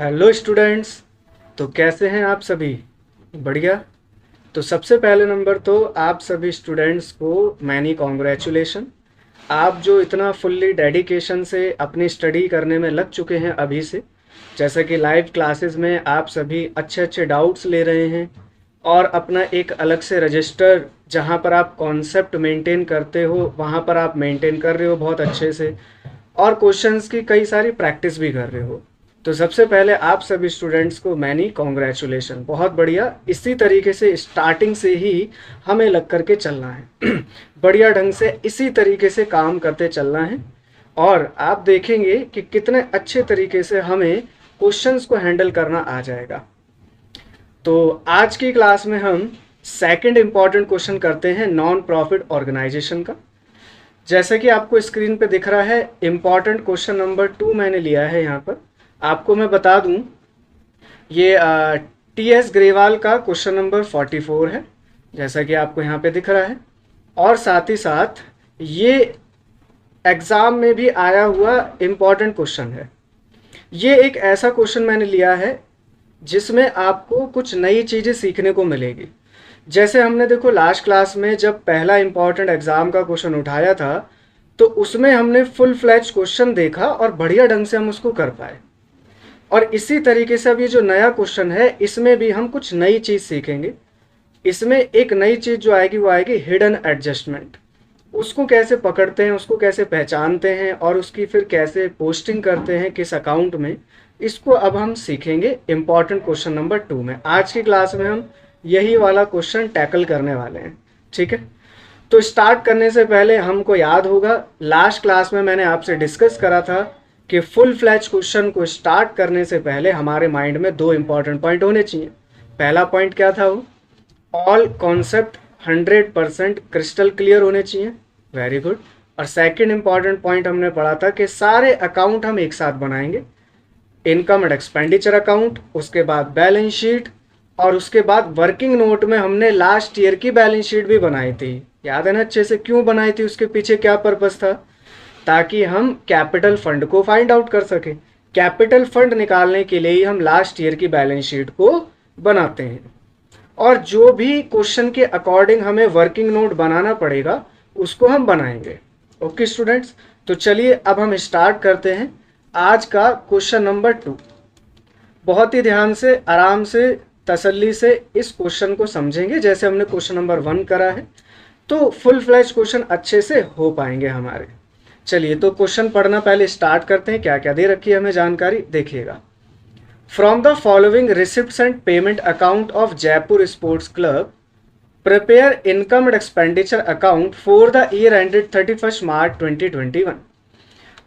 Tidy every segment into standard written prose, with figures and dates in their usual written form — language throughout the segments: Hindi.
Hello students. तो कैसे हैं आप सभी? बढ़िया। तो सबसे पहले नंबर तो आप सभी स्टूडेंट्स को मैनी कॉन्ग्रेचुलेशन। आप जो इतना फुल्ली डेडिकेशन से अपनी स्टडी करने में लग चुके हैं अभी से, जैसा कि लाइव क्लासेस में आप सभी अच्छे अच्छे डाउट्स ले रहे हैं और अपना एक अलग से रजिस्टर जहाँ पर आप कॉन्सेप्ट मेंटेन करते हो वहाँ पर आप मेंटेन कर रहे हो बहुत अच्छे से, और क्वेश्चंस की कई सारी प्रैक्टिस भी कर रहे हो। तो सबसे पहले आप सभी स्टूडेंट्स को मैनी कॉन्ग्रेचुलेशन। बहुत बढ़िया। इसी तरीके से स्टार्टिंग से ही हमें लग करके चलना है बढ़िया ढंग से इसी तरीके से काम करते चलना है और आप देखेंगे कि कितने अच्छे तरीके से हमें क्वेश्चंस को हैंडल करना आ जाएगा। तो आज की क्लास में हम सेकंड इम्पॉर्टेंट क्वेश्चन करते हैं नॉन प्रॉफिट ऑर्गेनाइजेशन का। जैसे कि आपको स्क्रीन पे दिख रहा है इम्पॉर्टेंट क्वेश्चन नंबर 2 मैंने लिया है यहाँ पर। आपको मैं बता दूं, ये टी.एस. ग्रेवाल का क्वेश्चन नंबर 44 है, जैसा कि आपको यहाँ पे दिख रहा है। और साथ ही साथ ये एग्ज़ाम में भी आया हुआ इम्पॉर्टेंट क्वेश्चन है। ये एक ऐसा क्वेश्चन मैंने लिया है जिसमें आपको कुछ नई चीज़ें सीखने को मिलेगी। जैसे हमने देखो लास्ट क्लास में जब पहला इम्पॉर्टेंट एग्ज़ाम का क्वेश्चन उठाया था तो उसमें हमने फुल फ्लैज क्वेश्चन देखा और बढ़िया ढंग से हम उसको कर पाए। और इसी तरीके से अब ये जो नया क्वेश्चन है इसमें भी हम कुछ नई चीज़ सीखेंगे। इसमें एक नई चीज़ जो आएगी वो आएगी हिडन एडजस्टमेंट। उसको कैसे पकड़ते हैं, उसको कैसे पहचानते हैं और उसकी फिर कैसे पोस्टिंग करते हैं किस अकाउंट में, इसको अब हम सीखेंगे इम्पॉर्टेंट क्वेश्चन नंबर 2 में। आज की क्लास में हम यही वाला क्वेश्चन टैकल करने वाले हैं। ठीक है, तो स्टार्ट करने से पहले हमको याद होगा लास्ट क्लास में मैंने आपसे डिस्कस करा था कि फुल फ्लैज क्वेश्चन को स्टार्ट करने से पहले हमारे माइंड में दो इंपॉर्टेंट पॉइंट होने चाहिए। पहला पॉइंट क्या था वो, ऑल कॉन्सेप्ट 100% क्रिस्टल क्लियर होने चाहिए। Very good. और सेकंड इंपॉर्टेंट पॉइंट हमने पढ़ा था कि सारे अकाउंट हम एक साथ बनाएंगे, इनकम एंड एक्सपेंडिचर अकाउंट, उसके बाद बैलेंस शीट, और उसके बाद वर्किंग नोट में हमने लास्ट ईयर की बैलेंस शीट भी बनाई थी। याद है ना अच्छे से? क्यों बनाई थी, उसके पीछे क्या पर्पस था? ताकि हम कैपिटल फंड को फाइंड आउट कर सकें। कैपिटल फंड निकालने के लिए ही हम लास्ट ईयर की बैलेंस शीट को बनाते हैं। और जो भी क्वेश्चन के अकॉर्डिंग हमें वर्किंग नोट बनाना पड़ेगा उसको हम बनाएंगे। ओके स्टूडेंट्स, तो चलिए अब हम स्टार्ट करते हैं आज का क्वेश्चन नंबर 2। बहुत ही ध्यान से, आराम से, तसल्ली से इस क्वेश्चन को समझेंगे जैसे हमने क्वेश्चन नंबर 1 करा है, तो फुल फ्लैश क्वेश्चन अच्छे से हो पाएंगे हमारे। चलिए तो क्वेश्चन पढ़ना पहले स्टार्ट करते हैं। क्या क्या दे रखी है हमें जानकारी, देखिएगा। From the following receipts and payment account of Jaipur sports club prepare income and expenditure account for the year ended 31 मार्च 2021।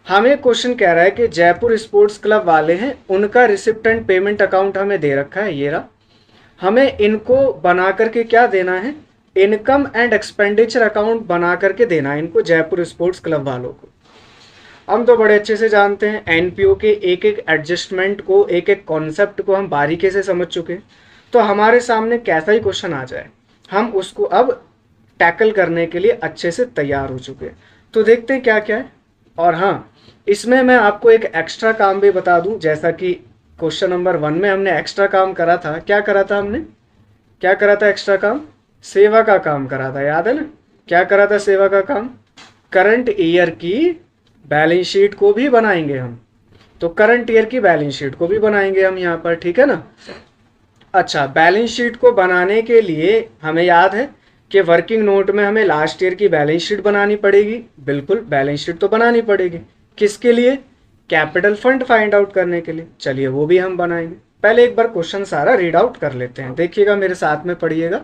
हमें क्वेश्चन कह रहा है कि जयपुर स्पोर्ट्स क्लब वाले हैं, उनका रिसिप्ट एंड पेमेंट अकाउंट हमें दे रखा है, ये रहा। हमें इनको बना करके क्या देना है, इनकम एंड एक्सपेंडिचर अकाउंट बना करके देना है इनको, जयपुर स्पोर्ट्स क्लब वालों को। हम तो बड़े अच्छे से जानते हैं एनपीओ के एक एक एडजस्टमेंट को, एक एक कॉन्सेप्ट को हम बारीकी से समझ चुके हैं। तो हमारे सामने कैसा ही क्वेश्चन आ जाए हम उसको अब टैकल करने के लिए अच्छे से तैयार हो चुके हैं। तो देखते हैं क्या क्या है। और हाँ, इसमें मैं आपको एक एक्स्ट्रा काम भी बता दूं, जैसा कि क्वेश्चन नंबर 1 में हमने एक्स्ट्रा काम करा था। क्या करा था हमने, क्या करा था एक्स्ट्रा काम? सेवा का काम करा था, याद है ना? क्या करा था सेवा का काम? करंट ईयर की बैलेंस शीट को भी बनाएंगे हम। तो करंट ईयर की बैलेंस शीट को भी बनाएंगे हम यहाँ पर, ठीक है ना? अच्छा, बैलेंस शीट को बनाने के लिए हमें याद है कि वर्किंग नोट में हमें लास्ट ईयर की बैलेंस शीट बनानी पड़ेगी। बिल्कुल, बैलेंस शीट तो बनानी पड़ेगी। किसके लिए? कैपिटल फंड फाइंड आउट करने के लिए। चलिए वो भी हम बनाएंगे। पहले एक बार क्वेश्चन सारा रीड आउट कर लेते हैं, देखिएगा मेरे साथ में, पढ़िएगा।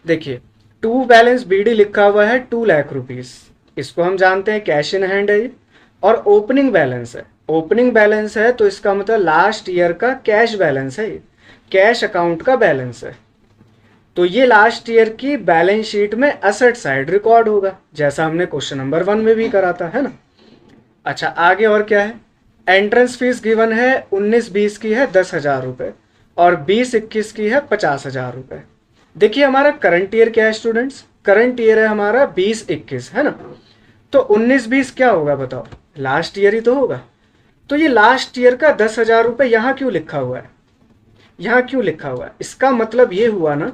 देखिए, टू बैलेंस बीडी लिखा हुआ है 2 लाख रुपीस, इसको हम जानते हैं कैश इन हैंड है ये। और ओपनिंग बैलेंस है, ओपनिंग बैलेंस है तो इसका मतलब लास्ट ईयर का कैश बैलेंस है, कैश अकाउंट का बैलेंस है। तो ये लास्ट ईयर की बैलेंस शीट में असेट साइड रिकॉर्ड होगा, जैसा हमने क्वेश्चन नंबर 1 में भी करा था, है ना? अच्छा, आगे और क्या है? एंट्रेंस फीस गिवन है 19-20 की है 10,000 रुपये और 20-21 की है 50,000 रुपये। देखिए हमारा करंट ईयर क्या है स्टूडेंट्स? करंट ईयर है हमारा 20-21, है ना? तो 19-20 क्या होगा बताओ? लास्ट ईयर ही तो होगा। तो ये लास्ट ईयर का 10,000 रुपये यहाँ क्यों लिखा हुआ है, यहाँ क्यों लिखा हुआ है? इसका मतलब ये हुआ ना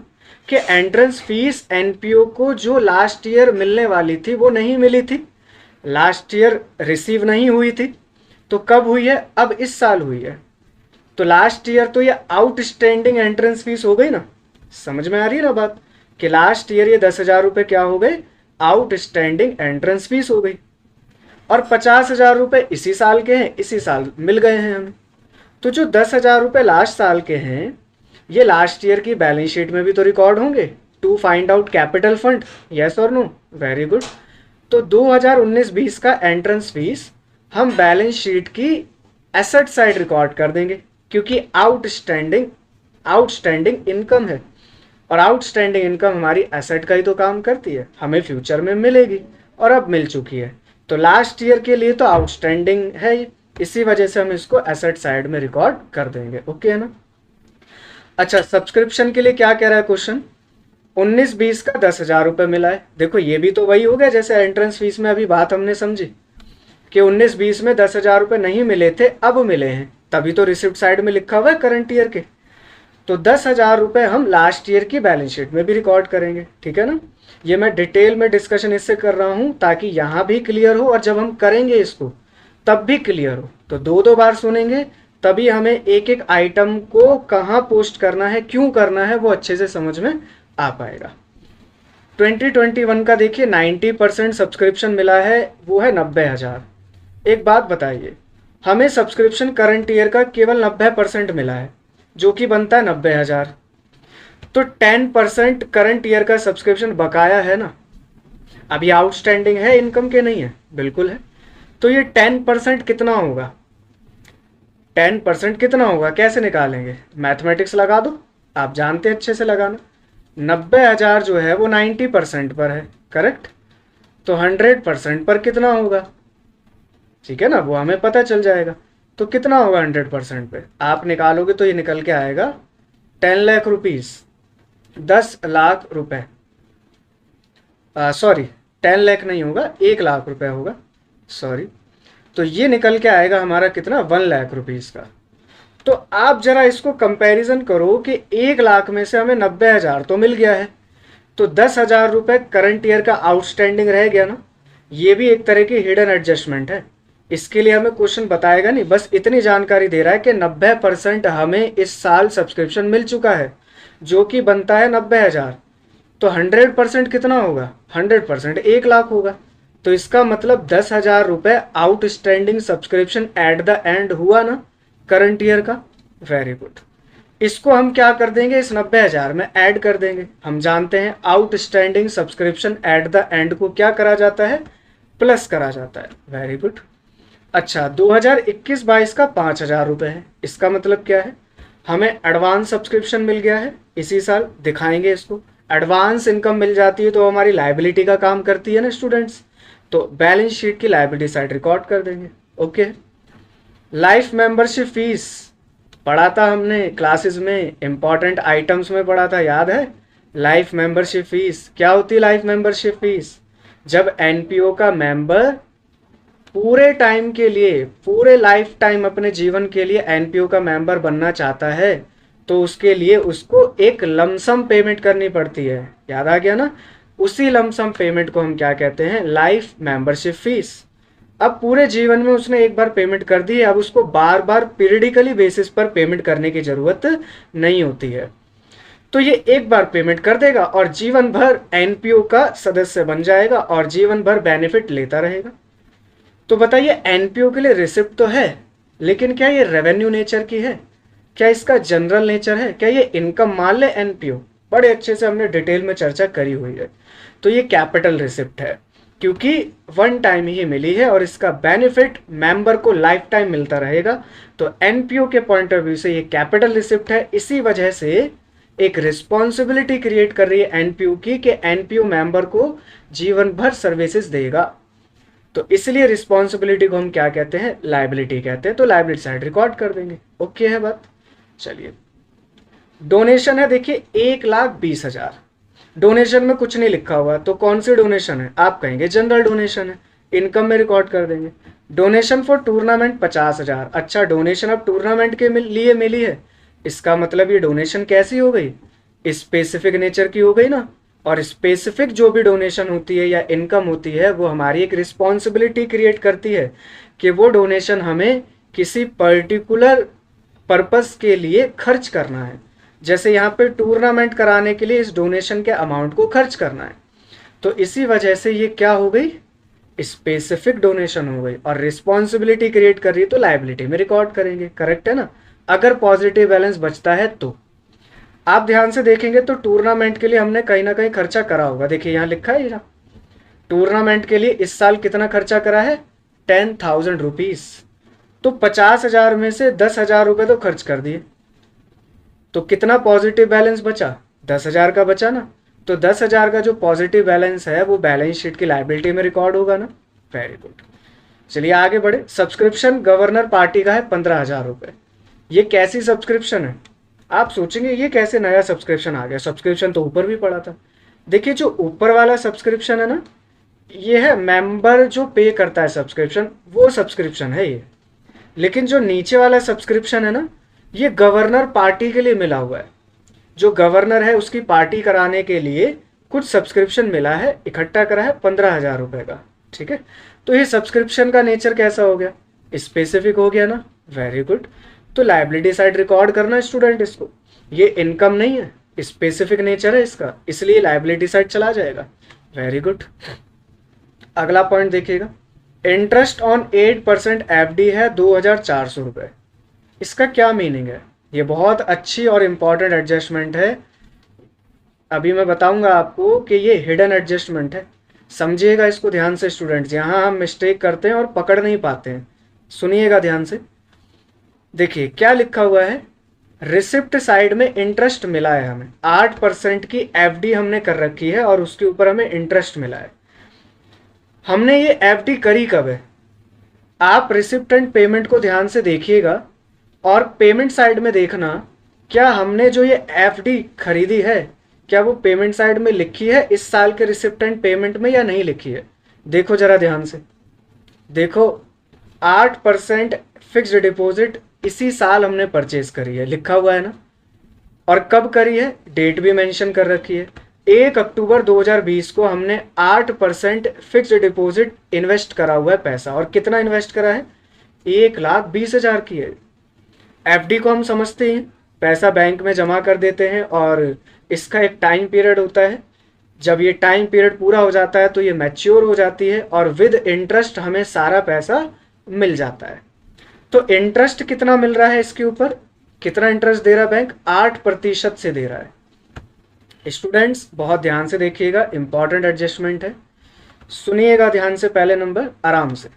कि एंट्रेंस फीस एनपीओ को जो लास्ट ईयर मिलने वाली थी वो नहीं मिली थी, लास्ट ईयर रिसीव नहीं हुई थी। तो कब हुई है? अब इस साल हुई है। तो लास्ट ईयर तो ये आउटस्टैंडिंग एंट्रेंस फीस हो गई ना। समझ में आ रही है ना बात कि लास्ट ईयर ये 10,000 रुपये क्या हो गए? आउटस्टैंडिंग एंट्रेंस फीस हो गई। और 50,000 रुपये इसी साल के हैं, इसी साल मिल गए हैं हमें। तो जो 10,000 रुपये लास्ट साल के हैं ये लास्ट ईयर की बैलेंस शीट में भी तो रिकॉर्ड होंगे to find out capital fund. Yes और नो? Very good. तो 2019-20 का एंट्रेंस फीस हम बैलेंस शीट की एसेट साइड रिकॉर्ड कर देंगे क्योंकि आउटस्टैंडिंग इनकम है और आउटस्टैंडिंग इनकम हमारी एसेट का ही तो काम करती है, हमें फ्यूचर में मिलेगी और अब मिल चुकी है। तो लास्ट ईयर के लिए तो आउटस्टैंडिंग है, इसी वजह से हम इसको एसेट साइड में रिकॉर्ड कर देंगे। ओके है ना? अच्छा, सब्सक्रिप्शन के लिए क्या कह रहा है क्वेश्चन? 19-20 का 10,000 रुपये मिला है। देखो ये भी तो वही हो गया जैसे एंट्रेंस फीस में अभी बात हमने समझी कि 19-20 में 10,000 रुपये नहीं मिले थे, अब मिले हैं, तभी तो रिसिप्ट साइड में लिखा हुआ है करंट ईयर के। तो 10,000 रुपये हम लास्ट ईयर की बैलेंस शीट में भी रिकॉर्ड करेंगे। ठीक है ना? ये मैं डिटेल में डिस्कशन इससे कर रहा हूँ ताकि यहाँ भी क्लियर हो और जब हम करेंगे इसको तब भी क्लियर हो। तो दो दो बार सुनेंगे तभी हमें एक एक आइटम को कहाँ पोस्ट करना है, क्यों करना है, वो अच्छे से समझ में आ पाएगा। 2021 का देखिए 90% सब्सक्रिप्शन मिला है, वो है 90,000। एक बात बताइए, हमें सब्सक्रिप्शन करंट ईयर का केवल 90% मिला है जो कि बनता है 90,000। तो 10% करंट ईयर का सब्सक्रिप्शन बकाया है ना, अभी आउटस्टैंडिंग है, इनकम के नहीं है, बिल्कुल है। तो ये 10% कितना होगा? 10% कितना होगा कैसे निकालेंगे? मैथमेटिक्स लगा दो, आप जानते हैं अच्छे से लगाना। 90,000 जो है वो 90% पर है, करेक्ट? तो 100% पर कितना होगा? ठीक है ना, वो हमें पता चल जाएगा। तो कितना होगा 100% पे? आप निकालोगे तो ये निकल के आएगा 10 लाख रुपीज़, 10 लाख रुपए। सॉरी 10 लाख नहीं होगा, 1 लाख रुपए होगा, सॉरी। तो ये निकल के आएगा हमारा कितना? 1 लाख रुपीज़ का। तो आप जरा इसको कंपैरिजन करो कि 1 लाख में से हमें 90,000 तो मिल गया है, तो 10,000 रुपये करंट ईयर का आउटस्टैंडिंग रह गया ना। ये भी एक तरह की हिडन एडजस्टमेंट है, इसके लिए हमें क्वेश्चन बताएगा नहीं, बस इतनी जानकारी दे रहा है कि 90% हमें इस साल सब्सक्रिप्शन मिल चुका है जो कि बनता है 90,000। तो 100% कितना होगा? 100% 1 लाख होगा। तो इसका मतलब 10,000 रुपये outstanding subscription at the end हुआ ना करंट ईयर का। Very good. इसको हम क्या कर देंगे? इस 90,000 में ऐड कर देंगे। हम जानते हैं outstanding subscription at the end को क्या करा जाता है? प्लस करा जाता है। Very good. अच्छा, 2021-22 का 5,000 रुपये है, इसका मतलब क्या है? हमें एडवांस सब्सक्रिप्शन मिल गया है इसी साल, दिखाएंगे इसको। एडवांस इनकम मिल जाती है तो हमारी लाइबिलिटी का काम करती है ना स्टूडेंट्स, तो बैलेंस शीट की लाइबिलिटी साइड रिकॉर्ड कर देंगे। ओके। लाइफ मेंबरशिप फीस पढ़ा था हमने क्लासेस में, इंपॉर्टेंट आइटम्स में पढ़ा था, याद है? लाइफ मेंबरशिप फीस क्या होती है? लाइफ मेंबरशिप फीस जब एनपीओ का मेंबर पूरे टाइम के लिए, पूरे लाइफ टाइम अपने जीवन के लिए एनपीओ का मेंबर बनना चाहता है तो उसके लिए उसको एक लमसम पेमेंट करनी पड़ती है। याद आ गया ना? उसी लमसम पेमेंट को हम क्या कहते हैं? Life membership fees. अब पूरे जीवन में उसने एक बार पेमेंट कर दी है, अब उसको बार बार पीरियडिकली बेसिस पर पेमेंट करने की जरूरत नहीं होती है। तो ये एक बार पेमेंट कर देगा और जीवन भर एनपीओ का सदस्य बन जाएगा और जीवन भर बेनिफिट लेता रहेगा। तो बताइए, एनपीओ के लिए रिसिप्ट तो है, लेकिन क्या ये रेवेन्यू नेचर की है? क्या इसका जनरल नेचर है? क्या ये इनकम मान ले एनपीओ? बड़े अच्छे से हमने डिटेल में चर्चा करी हुई है। तो ये कैपिटल रिसिप्ट है क्योंकि वन टाइम ही मिली है और इसका बेनिफिट मेंबर को लाइफ टाइम मिलता रहेगा। तो एनपीओ के पॉइंट ऑफ व्यू से ये कैपिटल रिसिप्ट है। इसी वजह से एक रिस्पॉन्सिबिलिटी क्रिएट कर रही है एनपीओ की कि एनपीओ मेंबर को जीवन भर सर्विसेज देगा। तो इसलिए रिस्पॉन्सिबिलिटी को हम क्या कहते हैं? लायबिलिटी कहते हैं। तो लायबिलिटी साइड रिकॉर्ड कर देंगे। ओके है बात? चलिए, डोनेशन है देखिए 1,20,000। डोनेशन में कुछ नहीं लिखा हुआ तो कौन सी डोनेशन है? आप कहेंगे जनरल डोनेशन है। इनकम में रिकॉर्ड कर देंगे। Donation for tournament 50,000। अच्छा, डोनेशन अब टूर्नामेंट के लिए मिली है, इसका मतलब ये डोनेशन कैसी हो गई, स्पेसिफिक नेचर की हो गई ना। और स्पेसिफिक जो भी डोनेशन होती है या इनकम होती है वो हमारी एक रिस्पॉन्सिबिलिटी क्रिएट करती है कि वो डोनेशन हमें किसी पर्टिकुलर पर्पस के लिए खर्च करना है। जैसे यहाँ पे टूर्नामेंट कराने के लिए इस डोनेशन के अमाउंट को खर्च करना है, तो इसी वजह से ये क्या हो गई, स्पेसिफिक डोनेशन हो गई। और रिस्पॉन्सिबिलिटी क्रिएट कर रही है तो लाइबिलिटी में रिकॉर्ड करेंगे, करेक्ट है ना, अगर पॉजिटिव बैलेंस बचता है तो। आप ध्यान से देखेंगे तो टूर्नामेंट के लिए हमने कहीं ना कहीं खर्चा करा होगा। देखिए यहाँ लिखा है, यहाँ टूर्नामेंट के लिए इस साल कितना खर्चा करा है, 10,000 रुपीज। तो 50,000 में से 10,000 रुपये तो खर्च कर दिए, तो कितना पॉजिटिव बैलेंस बचा, 10,000 का बचा ना। तो 10,000 का जो पॉजिटिव बैलेंस है वो बैलेंस शीट की लायबिलिटी में रिकॉर्ड होगा ना। वेरी गुड, चलिए आगे बढ़े। सब्सक्रिप्शन गवर्नर पार्टी का है 15,000 रुपये। ये कैसी सब्सक्रिप्शन है, आप सोचेंगे ये कैसे नया सब्सक्रिप्शन आ गया, सब्सक्रिप्शन तो ऊपर भी पड़ा था। देखिए जो ऊपर वाला सब्सक्रिप्शन है ना, ये है मेंबर जो पे करता है सब्सक्रिप्शन, वो सब्सक्रिप्शन है ये। लेकिन जो नीचे वाला सब्सक्रिप्शन है ना, ये गवर्नर पार्टी के लिए मिला हुआ है। जो गवर्नर है उसकी पार्टी कराने के लिए कुछ सब्सक्रिप्शन मिला है, इकट्ठा करा है 15,000 रुपये का, ठीक है। तो ये सब्सक्रिप्शन का नेचर कैसा हो गया, स्पेसिफिक हो गया ना। वेरी गुड, तो लायबिलिटी साइड रिकॉर्ड करना स्टूडेंट इसको, ये इनकम नहीं है, स्पेसिफिक नेचर है इसका, इसलिए लायबिलिटी साइड चला जाएगा। वेरी गुड, अगला पॉइंट देखिएगा। इंटरेस्ट ऑन 8% एफडी है 2,400 रुपये। इसका क्या मीनिंग है, ये बहुत अच्छी और इम्पॉर्टेंट एडजस्टमेंट है। अभी मैं बताऊंगा आपको कि ये हिडन एडजस्टमेंट है, समझिएगा इसको ध्यान से स्टूडेंट्स, यहाँ हम मिस्टेक करते हैं और पकड़ नहीं पाते हैं। सुनिएगा ध्यान से, देखिए क्या लिखा हुआ है, रिसिप्ट साइड में इंटरेस्ट मिला है हमें, 8% की एफडी हमने कर रखी है और उसके ऊपर हमें इंटरेस्ट मिला है। हमने ये एफडी करी कब है, आप रिसिप्ट एंड पेमेंट को ध्यान से देखिएगा और पेमेंट साइड में देखना, क्या हमने जो ये एफडी खरीदी है क्या वो पेमेंट साइड में लिखी है इस साल के रिसिप्ट एंड पेमेंट में या नहीं लिखी है। देखो जरा ध्यान से देखो, 8% फिक्स्ड डिपॉजिट इसी साल हमने परचेज करी है, लिखा हुआ है ना। और कब करी है, डेट भी मेंशन कर रखी है, 1 अक्टूबर 2020 को हमने 8% फिक्स्ड डिपॉजिट इन्वेस्ट करा हुआ है पैसा। और कितना इन्वेस्ट करा है, 1,20,000 की है। एफडी को हम समझते हैं पैसा बैंक में जमा कर देते हैं और इसका एक टाइम पीरियड होता है, जब ये टाइम पीरियड पूरा हो जाता है तो ये मैच्योर हो जाती है और विद इंटरेस्ट हमें सारा पैसा मिल जाता है। तो इंटरेस्ट कितना मिल रहा है इसके ऊपर, कितना इंटरेस्ट दे रहा है बैंक, 8% से दे रहा है। स्टूडेंट्स बहुत ध्यान से देखिएगा, इंपॉर्टेंट एडजस्टमेंट है, सुनिएगा ध्यान से। पहले नंबर आराम से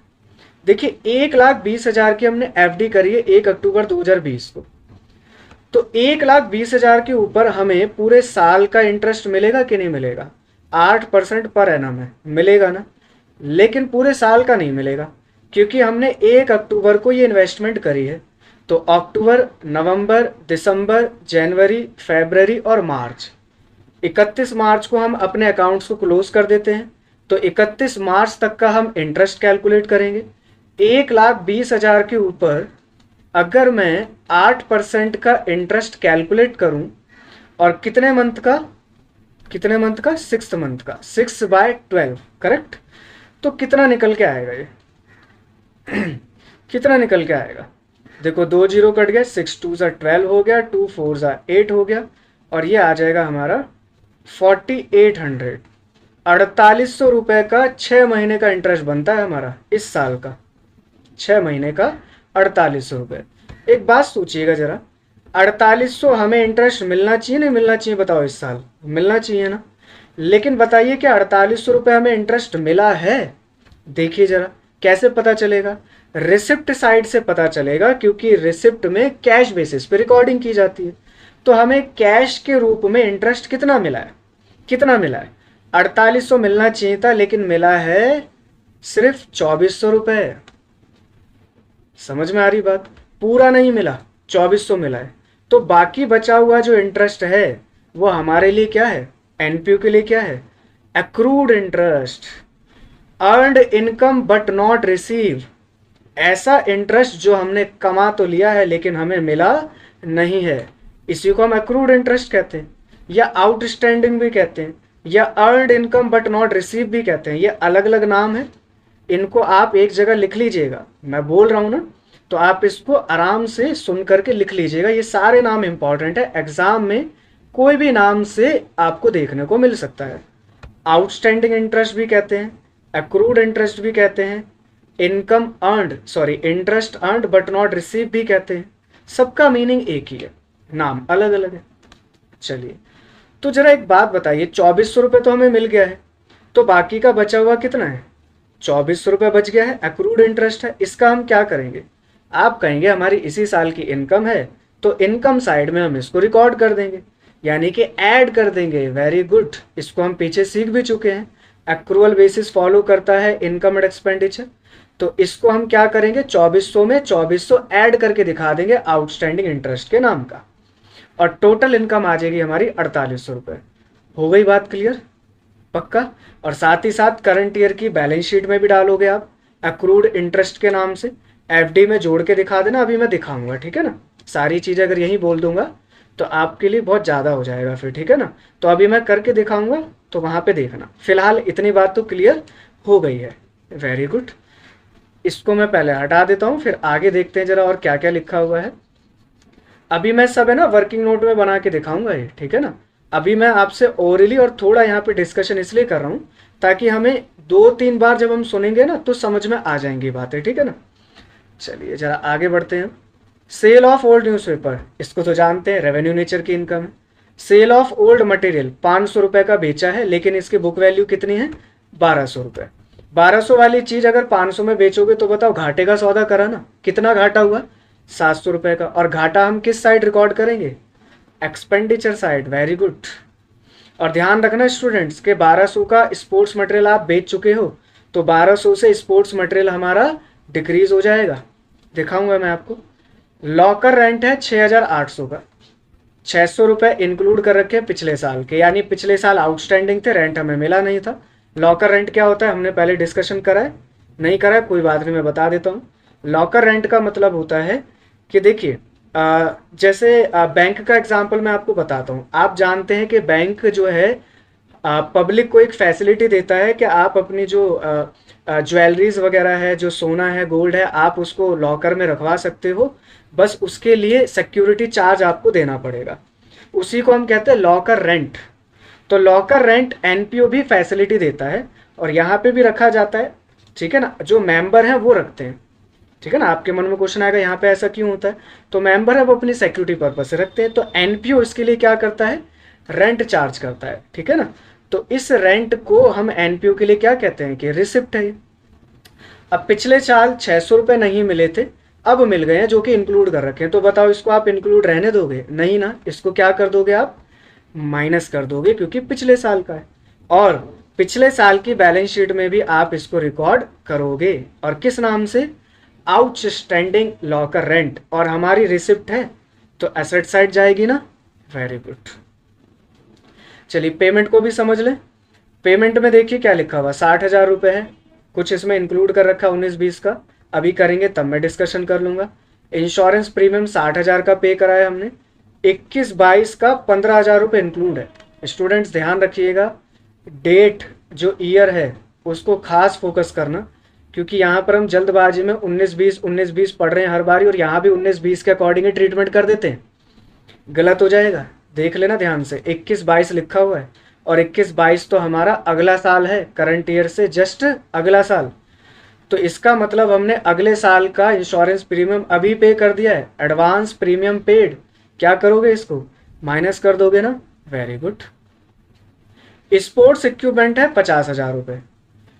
देखिए, 1,20,000 की हमने एफडी करी है 1 अक्टूबर 2020 को। तो 1,20,000 के ऊपर हमें पूरे साल का इंटरेस्ट मिलेगा कि नहीं मिलेगा, 8% पर एनम है, मिलेगा ना। लेकिन पूरे साल का नहीं मिलेगा क्योंकि हमने 1 अक्टूबर को ये इन्वेस्टमेंट करी है। तो अक्टूबर, नवंबर, दिसंबर, जनवरी, फरवरी और मार्च, 31 मार्च को हम अपने अकाउंट्स को क्लोज कर देते हैं। तो 31 मार्च तक का हम इंटरेस्ट कैलकुलेट करेंगे। 1,20,000 के ऊपर अगर मैं 8% का इंटरेस्ट कैलकुलेट करूं और कितने मंथ का, 6th मंथ का, 6/12, करेक्ट। तो कितना निकल के आएगा ये कितना निकल के आएगा, देखो 2 जीरो कट गया, 6 2 12 हो गया, 2 4 8 हो गया और ये आ जाएगा हमारा 4,800। 4,800 रुपये का 6 महीने का इंटरेस्ट बनता है हमारा इस साल का, 6 महीने का 4,800 रुपये। एक बात सोचिएगा जरा, 4,800 हमें इंटरेस्ट मिलना चाहिए नहीं मिलना चाहिए, बताओ इस साल मिलना चाहिए ना। लेकिन बताइए कि 4,800 रुपये हमें इंटरेस्ट मिला है, देखिए जरा कैसे पता चलेगा, रिसिप्ट साइड से पता चलेगा क्योंकि रिसिप्ट में कैश बेसिस पे रिकॉर्डिंग की जाती है। तो हमें कैश के रूप में इंटरेस्ट कितना मिला है, 4,800 मिलना चाहिए था लेकिन मिला है सिर्फ 2,400 रुपये। समझ में आ रही बात, पूरा नहीं मिला, 2,400 मिला है। तो बाकी बचा हुआ जो इंटरेस्ट है वो हमारे लिए क्या है, एनपीयू के लिए क्या है, accrued interest. Earned income but not receive, ऐसा इंटरेस्ट जो हमने कमा तो लिया है लेकिन हमें मिला नहीं है, इसी को हम एक्रूड इंटरेस्ट कहते हैं, या आउटस्टैंडिंग भी कहते हैं, या earned income but not receive भी कहते हैं। ये अलग अलग नाम है, इनको आप एक जगह लिख लीजिएगा, मैं बोल रहा हूँ ना, तो आप इसको आराम से सुन करके लिख लीजिएगा। ये सारे नाम इंपॉर्टेंट है, एग्जाम में कोई भी नाम से आपको देखने को मिल सकता है। आउटस्टैंडिंग इंटरेस्ट भी कहते हैं, एक्रूड इंटरेस्ट भी कहते हैं, income earned sorry interest earned but not receive भी कहते हैं। सबका मीनिंग एक ही है, नाम अलग अलग है। चलिए, तो जरा एक बात बताइए, 2400 रुपये तो हमें मिल गया है, तो बाकी का बचा हुआ कितना है? 2400 रुपये बच गया है, एक्रूड इंटरेस्ट है। इसका हम क्या करेंगे? आप कहेंगे हमारी इसी साल की इनकम है, तो इनकम साइड में हम इसको रिकॉर्ड कर देंगे, यानी कि ऐड कर देंगे। वेरी गुड, इसको हम पीछे सीख भी चुके हैं, एक्रूअल बेसिस फॉलो करता है इनकम एंड एक्सपेंडिचर। तो इसको हम क्या करेंगे, 2400 में 2400 ऐड करके दिखा देंगे आउटस्टैंडिंग इंटरेस्ट के नाम का, और टोटल इनकम आ जाएगी हमारी 4800 रुपये। हो गई बात क्लियर? पक्का? और साथ ही साथ करंट ईयर की बैलेंस शीट में भी डालोगे आप एक्रूड इंटरेस्ट के नाम से, एफडी में जोड़ के दिखा देना, अभी मैं दिखाऊंगा, ठीक है ना। सारी चीज़ें अगर यहीं बोल दूंगा तो आपके लिए बहुत ज़्यादा हो जाएगा फिर, ठीक है ना। तो अभी मैं करके दिखाऊंगा, तो वहाँ पे देखना। फिलहाल इतनी बात तो क्लियर हो गई है। वेरी गुड, इसको मैं पहले हटा देता हूँ, फिर आगे देखते हैं जरा और क्या क्या लिखा हुआ है। अभी मैं सब है ना वर्किंग नोट में बना के दिखाऊंगा ये, ठीक है ना। अभी मैं आपसे ओरली और थोड़ा यहाँ पे डिस्कशन इसलिए कर रहा हूँ ताकि हमें 2-3 बार जब हम सुनेंगे ना तो समझ में आ जाएंगी बातें, ठीक है ना। चलिए जरा आगे बढ़ते हैं। सेल ऑफ ओल्ड न्यूज़पेपर, इसको तो जानते हैं, रेवेन्यू नेचर की इनकम है। सेल ऑफ ओल्ड मटेरियल, 500 रुपये का बेचा है, लेकिन इसकी बुक वैल्यू कितनी है? 1200 रुपये। 1200 वाली चीज़ अगर 500 में बेचोगे तो बताओ, घाटे का सौदा करा ना। कितना घाटा हुआ? 700 रुपये का। और घाटा हम किस साइड रिकॉर्ड करेंगे? Expenditure side. Very good. और ध्यान रखना स्टूडेंट्स के 1200 का स्पोर्ट्स मटेरियल आप बेच चुके हो, तो 1200 से स्पोर्ट्स मटेरियल हमारा डिक्रीज हो जाएगा। दिखाऊंगा मैं आपको। लॉकर रेंट है 6800 का, 600 रुपये इंक्लूड कर रखे पिछले साल के, यानी पिछले साल आउटस्टैंडिंग थे, रेंट हमें मिला नहीं था। लॉकर रेंट क्या होता है हमने पहले डिस्कशन करा है, नहीं करा है कोई बात नहीं, मैं बता देता हूँ। लॉकर रेंट का मतलब होता है कि देखिए, जैसे बैंक का एग्जांपल मैं आपको बताता हूँ। आप जानते हैं कि बैंक जो है पब्लिक को एक फैसिलिटी देता है कि आप अपनी जो ज्वेलरीज वगैरह है, जो सोना है, गोल्ड है, आप उसको लॉकर में रखवा सकते हो, बस उसके लिए सिक्योरिटी चार्ज आपको देना पड़ेगा। उसी को हम कहते हैं लॉकर रेंट। तो लॉकर रेंट एनपीओ भी फैसिलिटी देता है, और यहाँ पे भी रखा जाता है, ठीक है ना। जो मेंबर हैं वो रखते हैं, ठीक है ना। आपके मन में क्वेश्चन आएगा यहाँ पे ऐसा क्यों होता है, तो मेंबर है वो अपनी सिक्योरिटी पर्पज से रखते हैं, तो एनपीओ इसके लिए क्या करता है? रेंट चार्ज करता है, ठीक है ना। तो इस रेंट को हम एनपीओ के लिए क्या कहते हैं कि रिसिप्ट है। अब पिछले साल 600 रुपये नहीं मिले थे, अब मिल गए हैं, जो कि इंक्लूड कर रखे हैं, तो बताओ इसको आप इंक्लूड रहने दोगे? नहीं ना, इसको क्या कर दोगे आप? माइनस कर दोगे, क्योंकि पिछले साल का है। और पिछले साल की बैलेंस शीट में भी आप इसको रिकॉर्ड करोगे, और किस नाम से? Outstanding locker rent. और हमारी रिसिप्ट है तो एसेट साइड जाएगी ना। Very good. चलिए पेमेंट को भी समझ लें। पेमेंट में देखिए क्या लिखा हुआ, 60,000 रुपये है, कुछ इसमें इंक्लूड कर रखा 19-20 का, अभी करेंगे तब मैं डिस्कशन कर लूँगा। इंश्योरेंस प्रीमियम 60,000 का पे कराया हमने, 21-22 का 15,000 रुपये इंक्लूड है। स्टूडेंट्स ध्यान रखिएगा, डेट जो ईयर है उसको खास फोकस करना, क्योंकि यहाँ पर हम जल्दबाजी में 19-20 पढ़ रहे हैं हर बारी, और यहाँ भी 19-20 के अकॉर्डिंग ही ट्रीटमेंट कर देते हैं, गलत हो जाएगा। देख लेना ध्यान से, 21-22 लिखा हुआ है, और 21-22 तो हमारा अगला साल है, करंट ईयर से जस्ट अगला साल। तो इसका मतलब हमने अगले साल का इंश्योरेंस प्रीमियम अभी पे कर दिया है, एडवांस प्रीमियम पेड। क्या करोगे? इसको माइनस कर दोगे ना। Very good. स्पोर्ट्स इक्विपमेंट है 50,000 रुपये।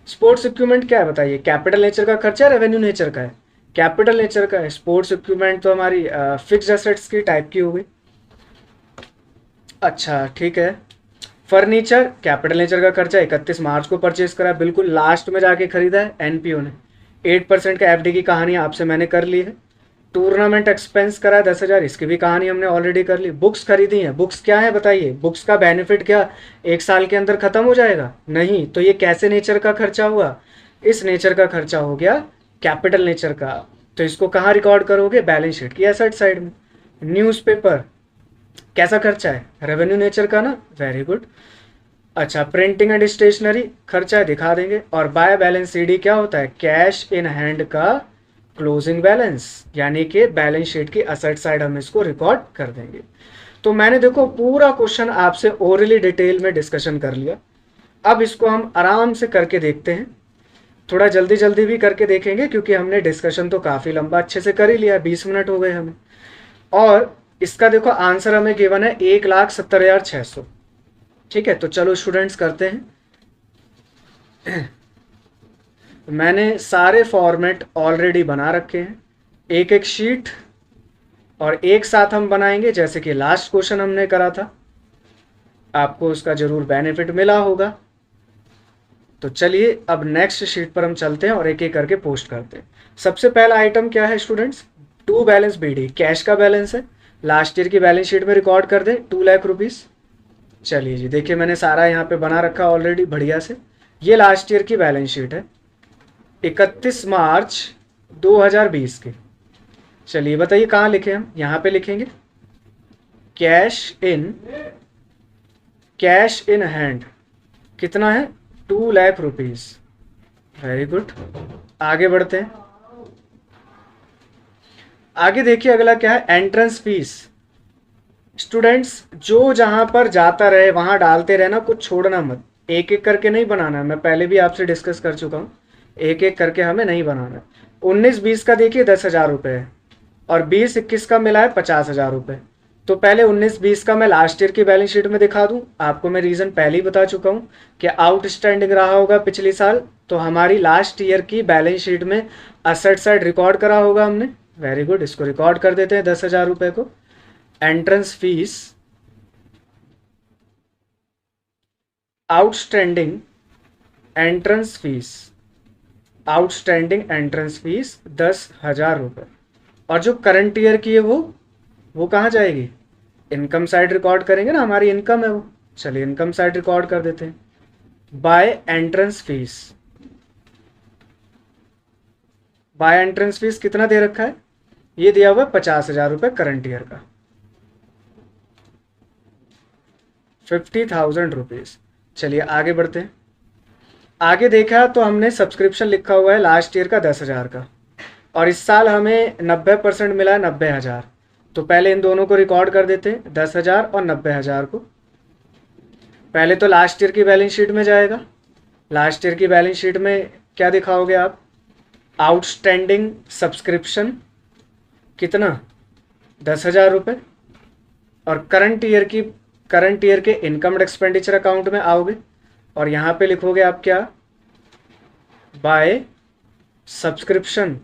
स्पोर्ट्स इक्विपमेंट क्या है बताइए? कैपिटल नेचर का खर्चा है, रेवेन्यू नेचर का है? कैपिटल नेचर का है। स्पोर्ट्स इक्विपमेंट तो हमारी फिक्स्ड एसेट्स की टाइप की हो गई। अच्छा ठीक है। फर्नीचर कैपिटल नेचर का खर्चा, 31 मार्च को परचेज करा, बिल्कुल लास्ट में जाके खरीदा है एनपीओ ने। 8% का एफडी की कहानी आपसे मैंने कर ली है। टूर्नामेंट एक्सपेंस करा 10,000, इसकी भी कहानी हमने ऑलरेडी कर ली। बुक्स खरीदी हैं, बुक्स क्या है बताइए? बुक्स का बेनिफिट क्या 1 साल के अंदर खत्म हो जाएगा? नहीं। तो ये कैसे नेचर का खर्चा हुआ? इस नेचर का खर्चा हो गया कैपिटल नेचर का, तो इसको कहाँ रिकॉर्ड करोगे? बैलेंस शीट की एसेट साइड में। न्यूज़पेपर कैसा खर्चा है? रेवेन्यू नेचर का ना, वेरी गुड। अच्छा, प्रिंटिंग एंड स्टेशनरी खर्चा है, दिखा देंगे। और बाय बैलेंस सीडी क्या होता है? कैश इन हैंड का क्लोजिंग बैलेंस, यानी कि बैलेंस शीट की असेट साइड हम इसको रिकॉर्ड कर देंगे। तो मैंने देखो पूरा क्वेश्चन आपसे ओरली डिटेल में डिस्कशन कर लिया। अब इसको हम आराम से करके देखते हैं, थोड़ा जल्दी जल्दी भी करके देखेंगे क्योंकि हमने डिस्कशन तो काफ़ी लंबा अच्छे से कर ही लिया, 20 मिनट हो गए हमें। और इसका देखो आंसर हमें गिवन है 1,70,600। ठीक है, तो चलो स्टूडेंट्स करते हैं। मैंने सारे फॉर्मेट ऑलरेडी बना रखे हैं, एक एक शीट, और एक साथ हम बनाएंगे जैसे कि लास्ट क्वेश्चन हमने करा था। आपको उसका जरूर बेनिफिट मिला होगा। तो चलिए अब नेक्स्ट शीट पर हम चलते हैं और एक एक करके पोस्ट करते हैं। सबसे पहला आइटम क्या है students? To balance BD, cash का बैलेंस है, लास्ट ईयर की बैलेंस शीट में रिकॉर्ड कर दें 2 लाख रुपीस। चलिए जी, देखिए मैंने सारा यहाँ पे बना रखा ऑलरेडी बढ़िया से। ये लास्ट ईयर की बैलेंस शीट है 31 मार्च 2020 की। चलिए बताइए कहाँ लिखे हम? यहाँ पे लिखेंगे कैश इन हैंड कितना है? 2 लाख रुपीस। वेरी गुड, आगे बढ़ते हैं। आगे देखिए अगला क्या है? Entrance fees. स्टूडेंट्स जो जहां पर जाता रहे वहां डालते रहना, कुछ छोड़ना मत, एक एक करके नहीं बनाना। मैं पहले भी आपसे डिस्कस कर चुका हूं, एक एक करके हमें नहीं बनाना। 19-20 का देखिए 10,000 रुपये है, और 20-21 का मिला है 50,000 रुपये। तो पहले 19-20 का मैं लास्ट ईयर की बैलेंस शीट में दिखा दूं। आपको मैं रीज़न पहले ही बता चुका हूं कि आउटस्टैंडिंग रहा होगा पिछले साल, तो हमारी लास्ट ईयर की बैलेंस शीट में असेट साइड रिकॉर्ड करा होगा हमने। वेरी गुड, इसको रिकॉर्ड कर देते हैं 10,000 रुपये को। Entrance fees, outstanding entrance fees, outstanding entrance fees 10,000 रुपये। और जो करंट ईयर की है वो कहाँ जाएगी? इनकम साइड रिकॉर्ड करेंगे ना, हमारी इनकम है वो। चलिए इनकम साइड रिकॉर्ड कर देते हैं। By entrance fees, by entrance fees कितना दे रखा है? ये दिया हुआ है 50,000 रुपये करंट ईयर का, 50,000 रुपीज। चलिए आगे बढ़ते हैं। आगे देखा तो हमने सब्सक्रिप्शन लिखा हुआ है लास्ट ईयर का 10,000 का, और इस साल हमें 90% मिला है 90,000। तो पहले इन दोनों को रिकॉर्ड कर देते हैं, 10,000 और 90,000 को। पहले तो लास्ट ईयर की बैलेंस शीट में जाएगा। लास्ट ईयर की बैलेंस शीट में क्या दिखाओगे आप? आउटस्टैंडिंग सब्सक्रिप्शन कितना? 10,000 रुपये। और करंट ईयर के इनकम एक्सपेंडिचर अकाउंट में आओगे और यहाँ पे लिखोगे आप क्या? बाय सब्सक्रिप्शन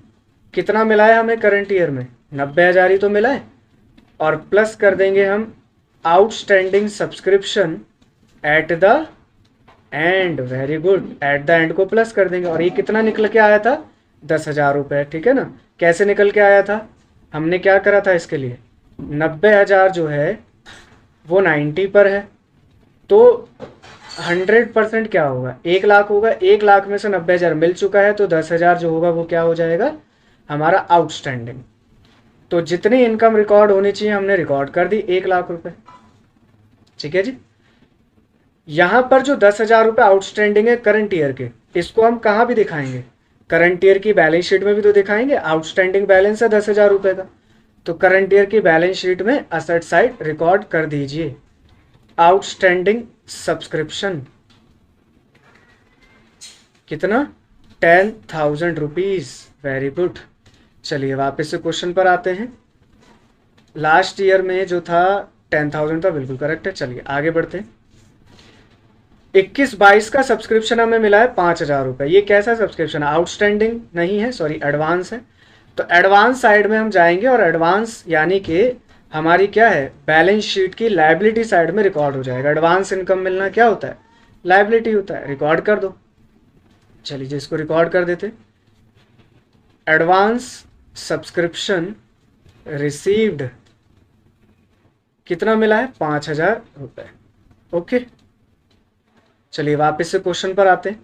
कितना मिला है हमें करंट ईयर में? 90,000 ही तो मिला है। और प्लस कर देंगे हम outstanding subscription at the end. Very good, at the end को प्लस कर देंगे। और ये कितना निकल के आया था? 10,000 रुपये। ठीक है ना? कैसे निकल के आया था? हमने क्या करा था इसके लिए? 90,000 जो है वो 90 पर है, तो 100% क्या होगा? 1 लाख होगा। 1 लाख में से 90,000 मिल चुका है, तो 10,000 जो होगा वो क्या हो जाएगा? हमारा आउटस्टैंडिंग। तो जितनी इनकम रिकॉर्ड होनी चाहिए हमने रिकॉर्ड कर दी, 1 लाख रुपए। ठीक है जी। यहां पर जो 10,000 रुपये आउटस्टैंडिंग है करंट ईयर के, इसको हम कहाँ भी दिखाएंगे? करंट ईयर की बैलेंस शीट में भी तो दिखाएंगे। आउटस्टैंडिंग बैलेंस है 10,000 रुपये का, तो करंट ईयर की बैलेंस शीट में असेट साइड रिकॉर्ड कर दीजिए आउटस्टैंडिंग सब्सक्रिप्शन कितना? 10,000 रुपीज। Very good. चलिए वापस से क्वेश्चन पर आते हैं। लास्ट ईयर में जो था 10,000 था, बिल्कुल करेक्ट है। चलिए आगे बढ़ते हैं। 21-22 का सब्सक्रिप्शन हमें मिला है 5,000 रुपये। ये कैसा सब्सक्रिप्शन है? आउटस्टैंडिंग नहीं है, सॉरी एडवांस है। तो एडवांस साइड में हम जाएंगे, और एडवांस यानी कि हमारी क्या है? बैलेंस शीट की लायबिलिटी साइड में रिकॉर्ड हो जाएगा। एडवांस इनकम मिलना क्या होता है? लायबिलिटी होता है। रिकॉर्ड कर दो। चलिए इसको रिकॉर्ड कर देते। एडवांस सब्सक्रिप्शन रिसीव्ड कितना मिला है? 5,000 रुपये। ओके, चलिए वापस से क्वेश्चन पर आते हैं।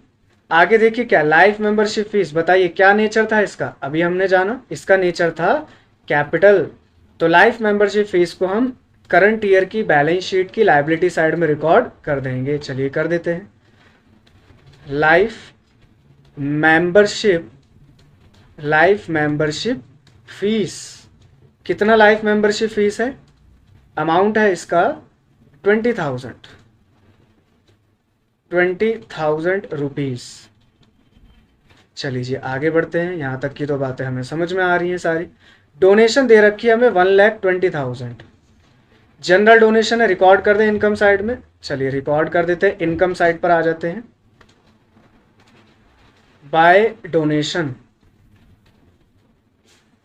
आगे देखिए क्या, लाइफ मेंबरशिप फीस, बताइए क्या नेचर था इसका, अभी हमने जाना इसका नेचर था कैपिटल। तो लाइफ मेंबरशिप फीस को हम करंट ईयर की बैलेंस शीट की लाइबिलिटी साइड में रिकॉर्ड कर देंगे। चलिए कर देते हैं। Life membership, life membership fees, कितना लाइफ मेंबरशिप फीस है, अमाउंट है इसका 20,000, 20,000 रुपीज़। चलिए जी आगे बढ़ते हैं, यहाँ तक की तो बातें हमें समझ में आ रही हैं सारी। डोनेशन दे रखी है हमें 1,20,000, जनरल डोनेशन है, रिकॉर्ड कर दें इनकम साइड में। चलिए रिकॉर्ड कर देते हैं, इनकम साइड पर आ जाते हैं। बाय डोनेशन,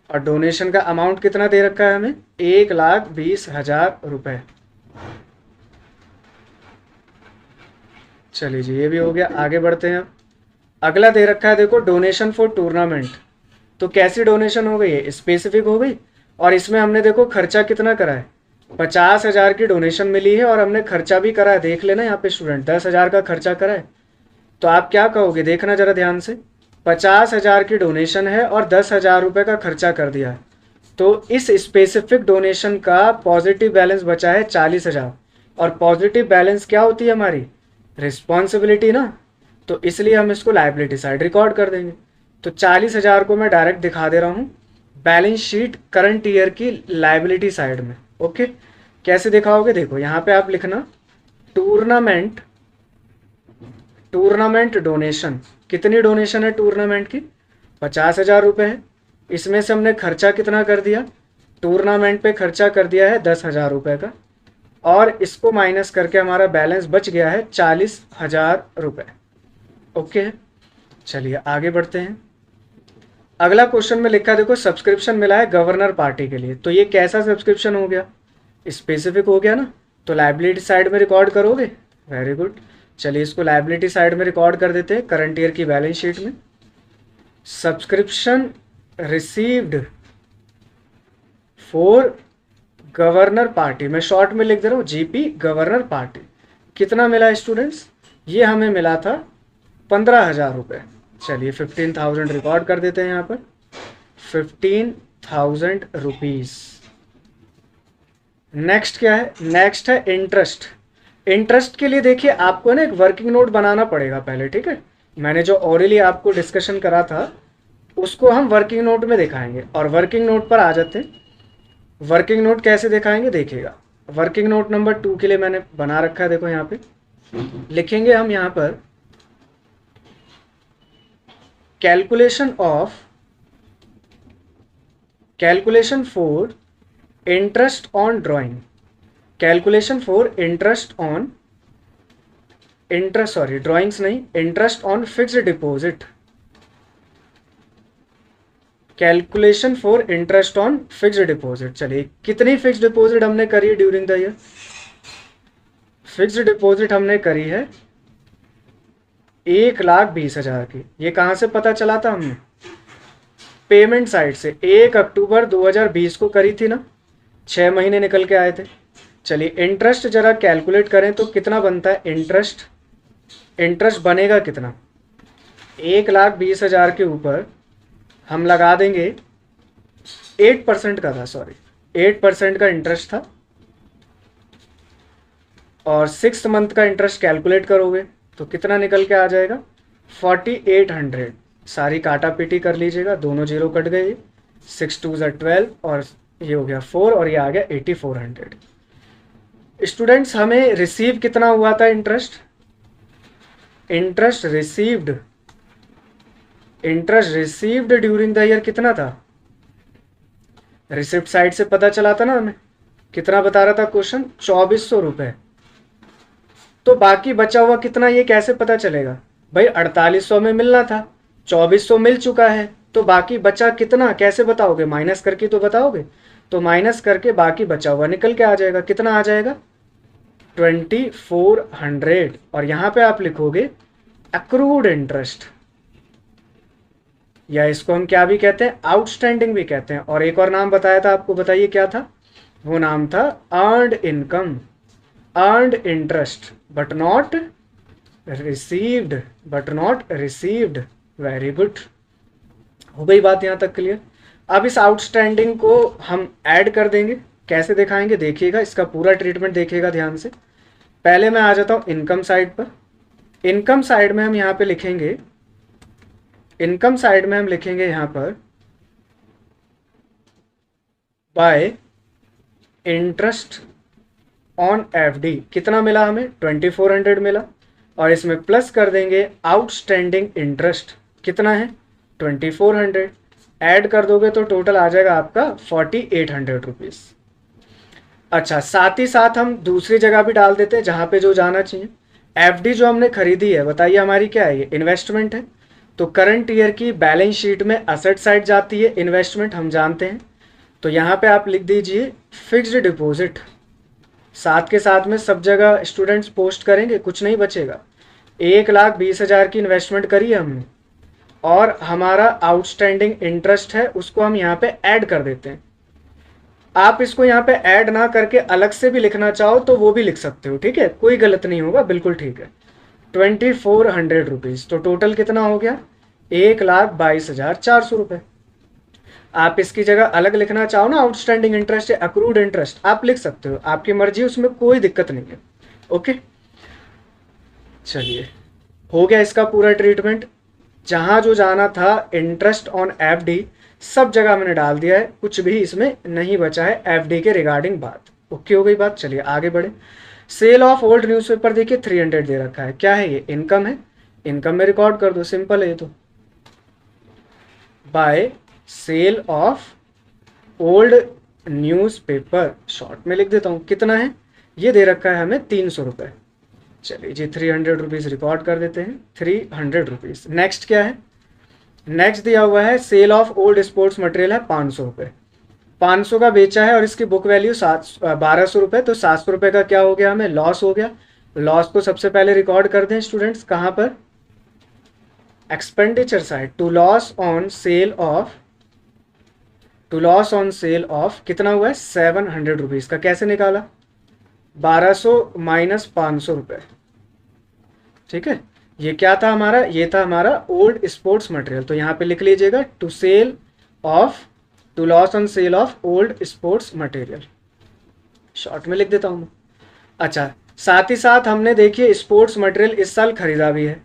और डोनेशन का अमाउंट कितना दे रखा है हमें, 1,20,000 रुपए। चलिए जी ये भी हो गया, आगे बढ़ते हैं। अगला दे रखा है देखो, डोनेशन फॉर टूर्नामेंट। तो कैसी डोनेशन हो गई है, स्पेसिफिक हो गई, और इसमें हमने देखो खर्चा कितना करा है, 50,000 की डोनेशन मिली है और हमने खर्चा भी करा है, देख लेना यहाँ पे स्टूडेंट, 10,000 का खर्चा करा है। तो आप क्या कहोगे, देखना जरा ध्यान से, 50,000 की डोनेशन है और 10,000 रुपये का खर्चा कर दिया है। तो इस स्पेसिफिक डोनेशन का पॉजिटिव बैलेंस बचा है 40,000, और पॉजिटिव बैलेंस क्या होती है हमारी, रिस्पॉन्सिबिलिटी ना, तो इसलिए हम इसको लाइबिलिटी साइड रिकॉर्ड कर देंगे। तो 40,000 को मैं डायरेक्ट दिखा दे रहा हूँ बैलेंस शीट करंट ईयर की लाइबिलिटी साइड में। ओके, कैसे दिखाओगे, देखो यहाँ पे आप लिखना टूर्नामेंट, टूर्नामेंट डोनेशन, कितनी डोनेशन है टूर्नामेंट की, 50,000 रुपये है। इसमें से हमने खर्चा कितना कर दिया, टूर्नामेंट पे खर्चा कर दिया है 10,000 रुपये का, और इसको माइनस करके हमारा बैलेंस बच गया है 40,000 रुपये। ओके, चलिए आगे बढ़ते हैं। अगला क्वेश्चन में लिखा देखो, सब्सक्रिप्शन मिला है गवर्नर पार्टी के लिए। तो ये कैसा सब्सक्रिप्शन हो गया, स्पेसिफिक हो गया ना, तो लाइबिलिटी साइड में रिकॉर्ड करोगे, वेरी गुड। चलिए इसको लाइबिलिटी साइड में रिकॉर्ड कर देते हैं करंट ईयर की बैलेंस शीट में। Subscription received for governor party, मैं शॉर्ट में लिख दे रहा हूँ जीपी गवर्नर पार्टी, कितना मिला स्टूडेंट्स, ये हमें मिला था 15,000 रुपये। चलिए 15,000 रिकॉर्ड कर देते हैं यहाँ पर, 15,000 रुपीज़। नेक्स्ट क्या है, नेक्स्ट है इंटरेस्ट। इंटरेस्ट के लिए देखिए आपको ना एक वर्किंग नोट बनाना पड़ेगा पहले, ठीक है, मैंने जो ओरली आपको डिस्कशन करा था उसको हम वर्किंग नोट में दिखाएंगे, और वर्किंग नोट पर आ जाते हैं। वर्किंग नोट कैसे दिखाएंगे देखिएगा, वर्किंग नोट नंबर 2 के लिए मैंने बना रखा है, देखो यहाँ पे लिखेंगे हम यहाँ पर calculation of, calculation for interest on drawing, calculation for interest on, interest sorry drawings नहीं, interest on fixed deposit, calculation for interest on fixed deposit. चलिए कितनी फिक्स्ड डिपॉजिट हमने करी है during the year, fixed deposit हमने करी है 1,20,000 की। ये कहाँ से पता चला था हमने, पेमेंट साइड से, 1 अक्टूबर 2020 को करी थी ना, 6 महीने निकल के आए थे। चलिए इंटरेस्ट जरा कैलकुलेट करें तो कितना बनता है इंटरेस्ट, इंटरेस्ट बनेगा कितना, 1,20,000 के ऊपर हम लगा देंगे 8% का था, सॉरी 8% का इंटरेस्ट था, और 6 मंथ का इंटरेस्ट कैलकुलेट करोगे तो कितना निकल के आ जाएगा 4,800। सारी काटा पीटी कर लीजिएगा, दोनों जीरो कट गए, 6 2 12 और ये हो गया 4 और ये आ गया 8,400। स्टूडेंट्स हमें रिसीव कितना हुआ था interest, interest received, interest received during the year कितना था, रिसिप्ट साइड से पता चला था ना हमें, कितना बता रहा था क्वेश्चन, 2,400 रुपये। तो बाकी बचा हुआ कितना ये कैसे पता चलेगा भाई, 4,800 में मिलना था, 2,400 मिल चुका है, तो बाकी बचा कितना कैसे बताओगे, माइनस करके तो बताओगे, तो माइनस करके बाकी बचा हुआ निकल के आ जाएगा, कितना आ जाएगा 2,400। और यहाँ पे आप लिखोगे अक्रूड इंटरेस्ट, या इसको हम क्या भी कहते हैं, आउटस्टैंडिंग भी कहते हैं। और एक और नाम बताया था आपको, बताइए क्या था, वो नाम था earned income, earned interest but not received but not received. Very good, हो गई बात यहाँ तक क्लियर। अब इस आउटस्टैंडिंग को हम ऐड कर देंगे। कैसे दिखाएंगे देखिएगा, इसका पूरा ट्रीटमेंट देखिएगा ध्यान से। पहले मैं आ जाता हूँ इनकम साइड पर। इनकम साइड में हम यहाँ पे लिखेंगे, इनकम साइड में हम लिखेंगे यहाँ पर बाय इंटरेस्ट ऑन एफडी। कितना मिला हमें? 2400 मिला। और इसमें प्लस कर देंगे आउटस्टैंडिंग इंटरेस्ट। कितना है? 2400। ऐड कर दोगे तो टोटल आ जाएगा आपका 4800 रुपीज़। अच्छा, साथ ही साथ हम दूसरी जगह भी डाल देते हैं जहाँ पे जो जाना चाहिए। एफडी जो हमने खरीदी है, बताइए हमारी क्या है? ये इन्वेस्टमेंट है। तो करंट ईयर की बैलेंस शीट में असेट साइड जाती है इन्वेस्टमेंट, हम जानते हैं। तो यहाँ पे आप लिख दीजिए फिक्स्ड डिपॉजिट। साथ के साथ में सब जगह स्टूडेंट्स पोस्ट करेंगे, कुछ नहीं बचेगा। 1,20,000 की इन्वेस्टमेंट करी है हमने, और हमारा आउटस्टैंडिंग इंटरेस्ट है, उसको हम यहाँ पे ऐड कर देते हैं। आप इसको यहाँ पे ऐड ना करके अलग से भी लिखना चाहो तो वो भी लिख सकते हो, ठीक है, कोई गलत नहीं होगा, बिल्कुल ठीक है। 2400 रुपीज़। तो टोटल कितना हो गया? 1,22,400 रुपये। आप इसकी जगह अलग लिखना चाहो ना, आउटस्टैंडिंग इंटरेस्ट या अक्रूड इंटरेस्ट, आप लिख सकते हो, आपकी मर्जी, उसमें कोई दिक्कत नहीं है। ओके, चलिए, हो गया इसका पूरा ट्रीटमेंट। जहाँ जो जाना था इंटरेस्ट ऑन एफडी सब जगह मैंने डाल दिया है, कुछ भी इसमें नहीं बचा है एफडी के रिगार्डिंग बात। ओके, हो गई बात। चलिए आगे बढ़े। सेल ऑफ ओल्ड न्यूज़पेपर देखिए 300 दे रखा है। क्या है ये? इनकम है। इनकम में रिकॉर्ड कर दो, सिंपल है ये तो। By sale of old newspaper, short में लिख देता हूँ। कितना है? ये दे रखा है हमें 300 रुपये। चलिए जी, 300 रुपीज़ रिकॉर्ड कर देते हैं, 300 रुपीज़। नेक्स्ट क्या है? नेक्स्ट दिया हुआ है sale of old sports material है 500 रुपये। 500 का बेचा है और इसकी बुक वैल्यू 1200 रुपये। तो 700 रुपये का क्या हो गया? हमें लॉस हो गया। लॉस को सबसे पहले रिकॉर्ड कर दें स्टूडेंट्स, कहाँ पर? Expenditure side. To loss on sale of कितना हुआ है? 700 रुपीज़ का। कैसे निकाला? 1200 माइनस 500 रुपये, ठीक है। ये क्या था हमारा? ये था हमारा ओल्ड स्पोर्ट्स मटेरियल। तो यहाँ पे लिख लीजिएगा to loss on sale of old sports material, short में लिख देता हूँ मैं। अच्छा, साथ ही साथ हमने देखिए स्पोर्ट्स मटेरियल इस साल खरीदा भी है।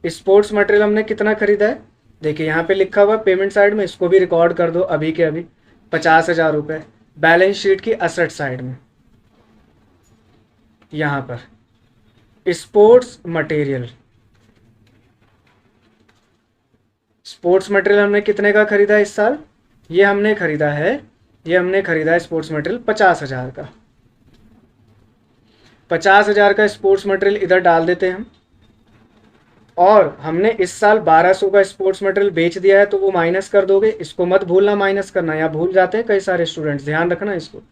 स्पोर्ट्स मटेरियल हमने कितना खरीदा है? देखिए यहाँ पे लिखा हुआ पेमेंट साइड में, इसको भी रिकॉर्ड कर दो अभी के अभी, 50,000 रुपये। बैलेंस शीट की असेट साइड में यहाँ पर स्पोर्ट्स मटेरियल हमने कितने का खरीदा इस साल? ये हमने खरीदा है स्पोर्ट्स मटेरियल 50,000 का। 50,000 का स्पोर्ट्स मटेरियल इधर डाल देते हैं हम। और हमने इस साल 1200 का स्पोर्ट्स मटेरियल बेच दिया है, तो वो माइनस कर दोगे। इसको मत भूलना माइनस करना, या भूल जाते हैं कई सारे स्टूडेंट्स, ध्यान रखना इसको।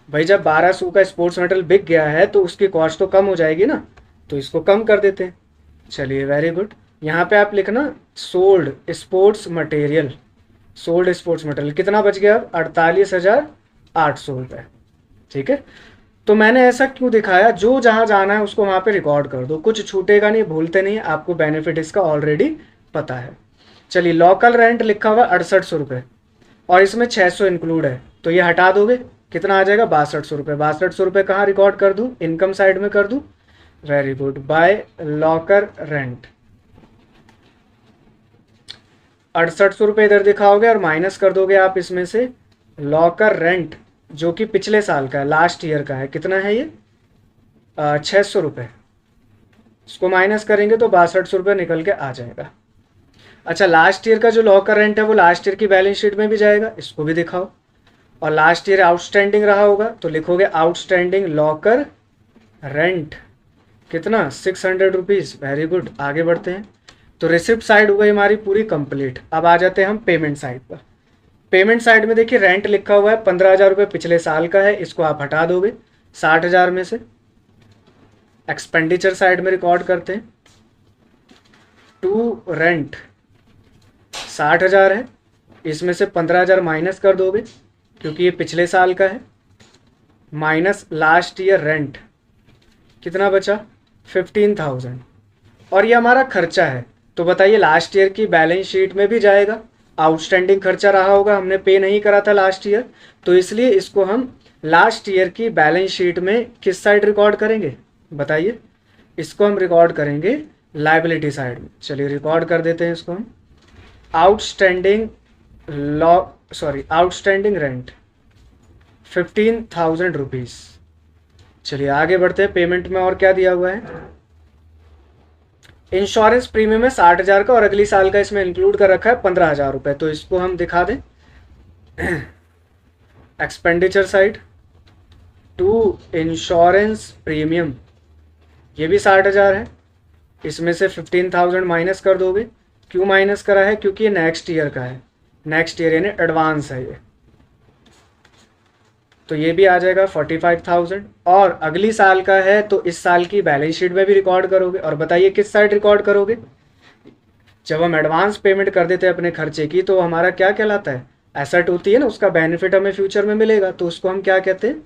भाई जब 1200 का स्पोर्ट्स मटेरियल बिक गया है तो उसकी कॉस्ट तो कम हो जाएगी ना, तो इसको कम कर देते हैं। चलिए, वेरी गुड। यहाँ पे आप लिखना सोल्ड स्पोर्ट्स मटेरियल कितना बच गया? अब 48,800 रुपये, ठीक है। तो मैंने ऐसा क्यों दिखाया? जो जहाँ जाना है उसको वहाँ पे रिकॉर्ड कर दो, कुछ छूटेगा नहीं, भूलते नहीं, आपको बेनिफिट इसका ऑलरेडी पता है। चलिए, लोकल रेंट लिखा हुआ 6800 रुपये, और इसमें 600 इंक्लूड है, तो ये हटा दोगे, कितना आ जाएगा? 6200 रुपये। 6200 रुपये कहाँ रिकॉर्ड कर दूँ? इनकम साइड में कर दूँ। Very good. By locker rent 6800 रुपये इधर दिखाओगे और माइनस कर दोगे आप इसमें से लॉकर रेंट, जो कि पिछले साल का है, लास्ट ईयर का है। कितना है ये? 600 रुपये। इसको माइनस करेंगे तो 6200 रुपये निकल के आ जाएगा। अच्छा, लास्ट ईयर का जो लॉकर रेंट है वो लास्ट ईयर की बैलेंस शीट में भी जाएगा, इसको भी दिखाओ। और लास्ट ईयर आउटस्टैंडिंग रहा होगा तो लिखोगे आउटस्टैंडिंग लॉकर रेंट, कितना? 600 रुपीज़। वेरी गुड, आगे बढ़ते हैं। तो रिसिप्ट साइड हो गई हमारी पूरी कंप्लीट। अब आ जाते हैं हम पेमेंट साइड पर। पेमेंट साइड में देखिए रेंट लिखा हुआ है 15,000 रुपये पिछले साल का है, इसको आप हटा दोगे 60,000 में से। एक्सपेंडिचर साइड में रिकॉर्ड करते हैं टू रेंट 60,000 है, इसमें से 15,000 माइनस कर दोगे क्योंकि ये पिछले साल का है, माइनस लास्ट ईयर रेंट, कितना बचा? 15,000। और ये हमारा खर्चा है। तो बताइए लास्ट ईयर की बैलेंस शीट में भी जाएगा, आउटस्टैंडिंग खर्चा रहा होगा, हमने पे नहीं करा था लास्ट ईयर, तो इसलिए इसको हम लास्ट ईयर की बैलेंस शीट में किस साइड रिकॉर्ड करेंगे बताइए। इसको हम रिकॉर्ड करेंगे लाइबिलिटी साइड में। चलिए रिकॉर्ड कर देते हैं इसको हम। Outstanding outstanding rent 15,000 rupees. चलिए आगे बढ़ते हैं। पेमेंट में और क्या दिया हुआ है, इंश्योरेंस प्रीमियम है 60,000 का और अगली साल का इसमें इंक्लूड कर रखा है 15,000 रुपये, तो इसको हम दिखा दें। Expenditure side to insurance premium, ये भी 60,000 है, इसमें से 15,000 माइनस कर दोगे। क्यों माइनस करा है, क्योंकि ये नेक्स्ट ईयर का है, नेक्स्ट ईयर यानी एडवांस है ये, तो ये भी आ जाएगा 45,000। और अगली साल का है तो इस साल की बैलेंस शीट में भी रिकॉर्ड करोगे। और बताइए किस साइड रिकॉर्ड करोगे, जब हम एडवांस पेमेंट कर देते हैं अपने खर्चे की तो हमारा क्या कहलाता है, एसेट होती है ना, उसका बेनिफिट हमें फ्यूचर में मिलेगा, तो उसको हम क्या कहते हैं,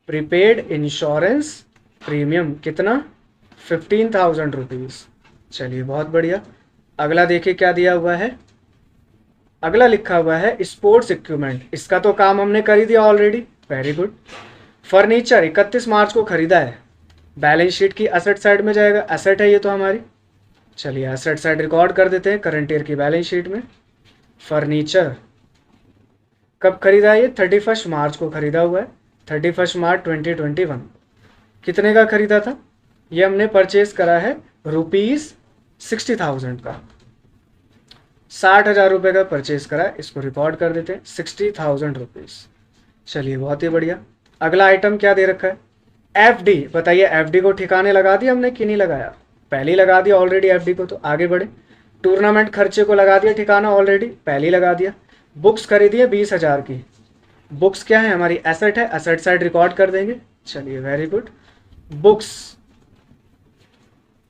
प्रीपेड इंश्योरेंस प्रीमियम। कितना, 15,000 रुपीज़। चलिए बहुत बढ़िया। अगला देखिए क्या दिया हुआ है, अगला लिखा हुआ है स्पोर्ट्स इक्विपमेंट, इसका तो काम हमने कर ही दिया ऑलरेडी, वेरी गुड। फर्नीचर 31 मार्च को खरीदा है, बैलेंस शीट की एसेट साइड में जाएगा, एसेट है ये तो हमारी। चलिए एसेट साइड रिकॉर्ड कर देते हैं करंट ईयर की बैलेंस शीट में। फर्नीचर कब खरीदा है, ये 31 मार्च को खरीदा हुआ है, 31 मार्च 2021। कितने का खरीदा था, ये हमने परचेज करा है ₹60,000 का, 60,000 रुपये का परचेज करा है, इसको रिकॉर्ड कर देते हैं 60,000 रुपीज़। चलिए बहुत ही बढ़िया। अगला आइटम क्या दे रखा है, एफडी। बताइए एफडी को ठिकाने लगा दिया हमने कि नहीं लगाया, पहले ही लगा दिया ऑलरेडी एफडी को, तो आगे बढ़े। टूर्नामेंट खर्चे को लगा दिया ठिकाना ऑलरेडी, पहले ही लगा दिया। बुक्स खरीदी है 20,000 की, बुक्स क्या है हमारी एसेट है, एसेट साइड रिकॉर्ड कर देंगे। चलिए वेरी गुड।